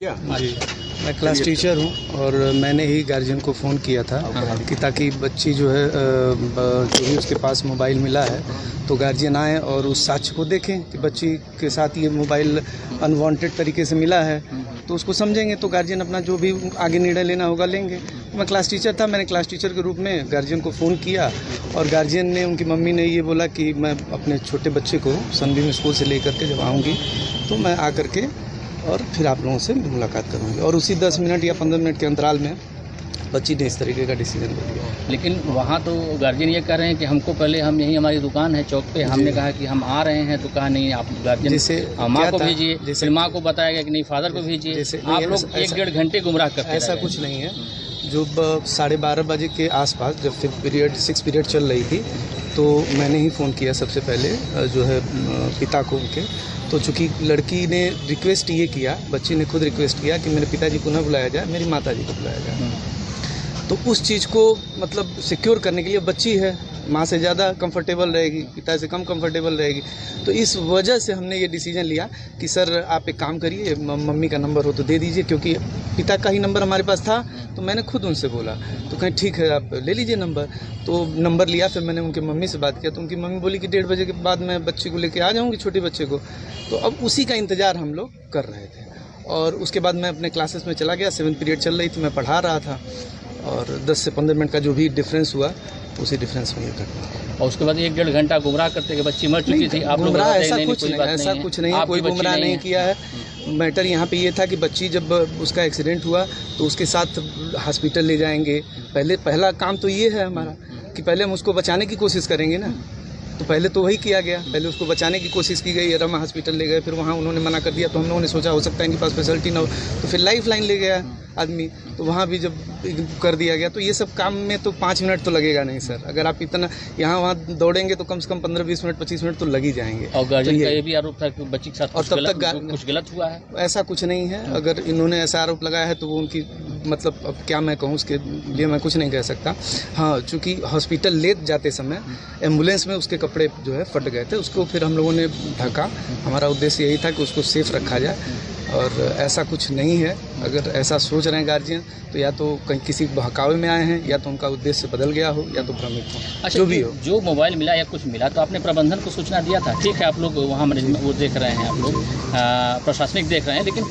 जी, मैं class teacher हूँ और मैंने ही गार्जियन को फ़ोन किया था कि ताकि बच्ची जो है जो भी उसके पास मोबाइल मिला है तो गार्जियन आए और उस साक्ष्य को देखें कि बच्ची के साथ ये मोबाइल अनवांटेड तरीके से मिला है, तो उसको समझेंगे तो गार्जियन अपना जो भी आगे निर्णय लेना होगा लेंगे। मैं क्लास टीचर था, मैंने क्लास टीचर के रूप में गार्जियन को फ़ोन किया और गार्जियन ने, उनकी मम्मी ने ये बोला कि मैं अपने छोटे बच्चे को सनबीम स्कूल से लेकर के जब आऊँगी तो मैं आकर के और फिर आप लोगों से मुलाकात करूँगी। और उसी 10 मिनट या 15 मिनट के अंतराल में बच्ची ने इस तरीके का डिसीजन ले लिया। लेकिन वहाँ तो गार्जियन ये कह रहे हैं कि हमको पहले, हम यहीं हमारी दुकान है चौक पे, हमने कहा कि हम आ रहे हैं तो कहा नहीं, आप गार्जियन जैसे माँ को भेजिए, फिर माँ को बताया गया कि नहीं फादर को भेजिए। आप लोग 1-1.5 घंटे गुमराह करते हैं। ऐसा कुछ नहीं है। जो 12:30 बजे के आसपास जब 6 पीरियड चल रही थी तो मैंने ही फ़ोन किया सबसे पहले जो है पिता को उनके। तो चूँकि लड़की ने रिक्वेस्ट ये किया, बच्ची ने खुद रिक्वेस्ट किया कि मेरे पिताजी को न बुलाया जाए, मेरी माताजी को बुलाया जाए। तो उस चीज़ को मतलब सिक्योर करने के लिए, बच्ची है माँ से ज़्यादा कंफर्टेबल रहेगी, पिता से कम कंफर्टेबल रहेगी, तो इस वजह से हमने ये डिसीजन लिया कि सर आप एक काम करिए, मम्मी का नंबर हो तो दे दीजिए, क्योंकि पिता का ही नंबर हमारे पास था। तो मैंने खुद उनसे बोला, तो कहीं ठीक है आप ले लीजिए नंबर। तो नंबर लिया, फिर मैंने उनकी मम्मी से बात किया तो उनकी मम्मी बोली कि 1:30 बजे के बाद मैं बच्चे को लेके आ जाऊँगी, छोटे बच्चे को। तो अब उसी का इंतज़ार हम लोग कर रहे थे और उसके बाद मैं अपने क्लासेस में चला गया। 7 पीरियड चल रही थी, मैं पढ़ा रहा था और 10 से 15 मिनट का जो भी डिफरेंस हुआ उसी डिफरेंस में ये घटना। और उसके बाद 1-1.5 घंटा गुमराह करते कि बच्ची मर चुकी थी। आप लोग गुमराह ऐसा कुछ नहीं है, कोई गुमराह नहीं किया है। मैटर यहाँ पे ये था कि बच्ची जब उसका एक्सीडेंट हुआ तो उसके साथ हॉस्पिटल ले जाएंगे। पहला काम तो ये है हमारा कि पहले हम उसको बचाने की कोशिश करेंगे ना, तो पहले तो वही किया गया, पहले उसको बचाने की कोशिश की गई। रमा हॉस्पिटल ले गए, फिर वहाँ उन्होंने मना कर दिया तो हम लोगों ने सोचा हो सकता है इनके पास फैसिलिटी ना हो, तो फिर लाइफ लाइन ले गया आदमी, तो वहाँ भी जब कर दिया गया। तो ये सब काम में तो 5 मिनट तो लगेगा नहीं सर, अगर आप इतना यहाँ वहाँ दौड़ेंगे तो कम से कम 15-20 मिनट 25 मिनट तो लग ही जाएंगे। और गार्जियन का ये भी आरोप था कि बच्ची के साथ कुछ गलत हुआ है। ऐसा कुछ नहीं है, अगर इन्होंने ऐसा आरोप लगाया है तो वो उनकी मतलब अब क्या मैं कहूँ, उसके लिए मैं कुछ नहीं कह सकता। हाँ, चूँकि हॉस्पिटल ले जाते समय एम्बुलेंस में उसके कपड़े जो है फट गए थे, उसको फिर हम लोगों ने ढका। हमारा उद्देश्य यही था कि उसको सेफ रखा जाए और ऐसा कुछ नहीं है। अगर ऐसा सोच रहे हैं गार्जियन तो या तो कहीं किसी बहकावे में आए हैं, या तो उनका उद्देश्य बदल गया हो, या तो भ्रमित हो। अच्छा, जो भी हो, जो मोबाइल मिला या कुछ मिला तो आपने प्रबंधन को सूचना दिया था? ठीक है, आप लोग वहाँ मैनेजमेंट वो देख रहे हैं, आप लोग प्रशासनिक देख रहे हैं, लेकिन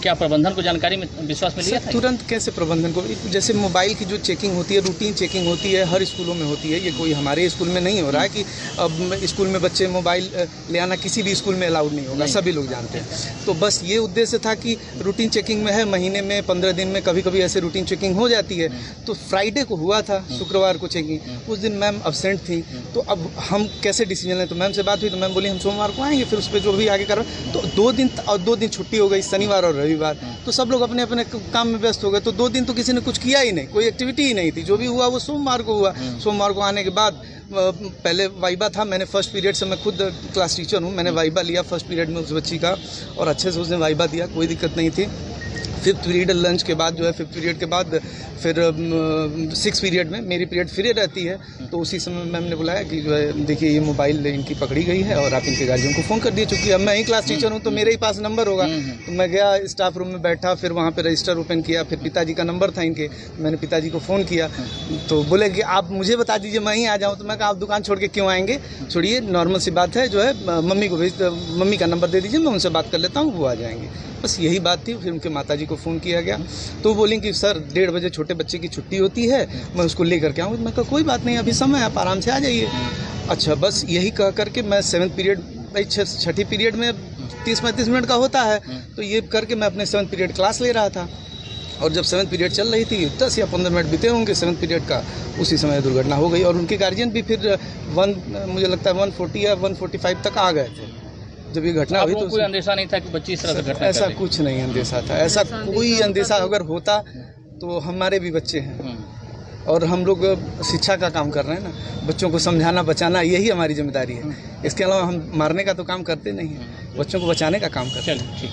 क्या प्रबंधन को जानकारी में विश्वास में लिया था? तुरंत कैसे प्रबंधन को, जैसे मोबाइल की जो चेकिंग होती है, रूटीन चेकिंग होती है, हर स्कूलों में होती है। ये कोई हमारे स्कूल में नहीं हो रहा है कि अब स्कूल में बच्चे मोबाइल ले आना किसी भी स्कूल में अलाउड नहीं होगा, सभी लोग जानते हैं। तो बस ये उद्देश्य था कि रूटीन चेकिंग में है, महीने में 15 दिन में कभी कभी ऐसे रूटीन चेकिंग हो जाती है। तो फ्राइडे को हुआ था, शुक्रवार को चेकिंग, उस दिन मैम अब्सेंट थी। तो अब हम कैसे डिसीजन लें, तो मैम से बात हुई तो मैम बोली हम सोमवार को आएंगे, फिर उस पर जो भी आगे कर। तो 2 दिन छुट्टी हो गई, शनिवार और रविवार, तो सब लोग अपने अपने काम में व्यस्त हो गए। तो 2 दिन तो किसी ने कुछ किया ही नहीं, कोई एक्टिविटी ही नहीं थी। जो भी हुआ वो सोमवार को हुआ। सोमवार को आने के बाद पहले वाइबा था, मैंने फर्स्ट पीरियड से, मैं खुद क्लास टीचर हूँ, मैंने वाइबा लिया फर्स्ट पीरियड में उस बच्ची का और अच्छे से उसने वाइबा दिया, कोई दिक्कत नहीं थी। 5th पीरियड लंच के बाद जो है 5th पीरियड के बाद फिर 6 पीरियड में मेरी पीरियड फ्री रहती है, तो उसी समय मैम ने बुलाया कि जो है देखिए ये मोबाइल इनकी पकड़ी गई है और आप इनके गार्जियन को फ़ोन कर दिए। चूँकि अब मैं ही क्लास टीचर हूँ तो मेरे ही पास नंबर होगा। तो मैं गया स्टाफ रूम में बैठा, फिर वहाँ पे रजिस्टर ओपन किया, फिर पिताजी का नंबर था इनके, मैंने पिताजी को फ़ोन किया तो बोले कि आप मुझे बता दीजिए मैं ही आ जाऊँ। तो मैं कहा आप दुकान छोड़ के क्यों आएँगे, छोड़िए, नॉर्मल सी बात है, जो है मम्मी को मम्मी का नंबर दे दीजिए, मैं उनसे बात कर लेता हूँ, वो आ जाएंगे। बस यही बात थी। फिर उनके माताजी को फ़ोन किया गया तो बोली कि सर 1:30 बजे छोटे बच्चे की छुट्टी होती है, मैं उसको लेकर के आऊँ। मैं कहा कोई बात नहीं, अभी समय है, आप आराम से आ जाइए। अच्छा, बस यही कह करके मैं 7th पीरियड, भाई 6ठी पीरियड में 30-35 मिनट का होता है, तो ये करके मैं अपने 7th पीरियड क्लास ले रहा था। और जब 7th पीरियड चल रही थी, 10 या 15 मिनट बीते होंगे 7th पीरियड का, उसी समय दुर्घटना हो गई। और उनके गार्जियन भी फिर मुझे लगता है 140 या 145 तक आ गए थे जब ये घटना हुई। तो कोई अंदेशा नहीं था कि बच्ची इस तरह से घटना? ऐसा कुछ नहीं अंदेशा था, ऐसा कोई अंदेशा अगर होता तो हमारे भी बच्चे हैं और हम लोग शिक्षा का काम कर रहे हैं ना, बच्चों को समझाना बचाना यही हमारी जिम्मेदारी है। इसके अलावा हम मारने का तो काम करते नहीं हैं, बच्चों को बचाने का काम करते हैं। ठीक।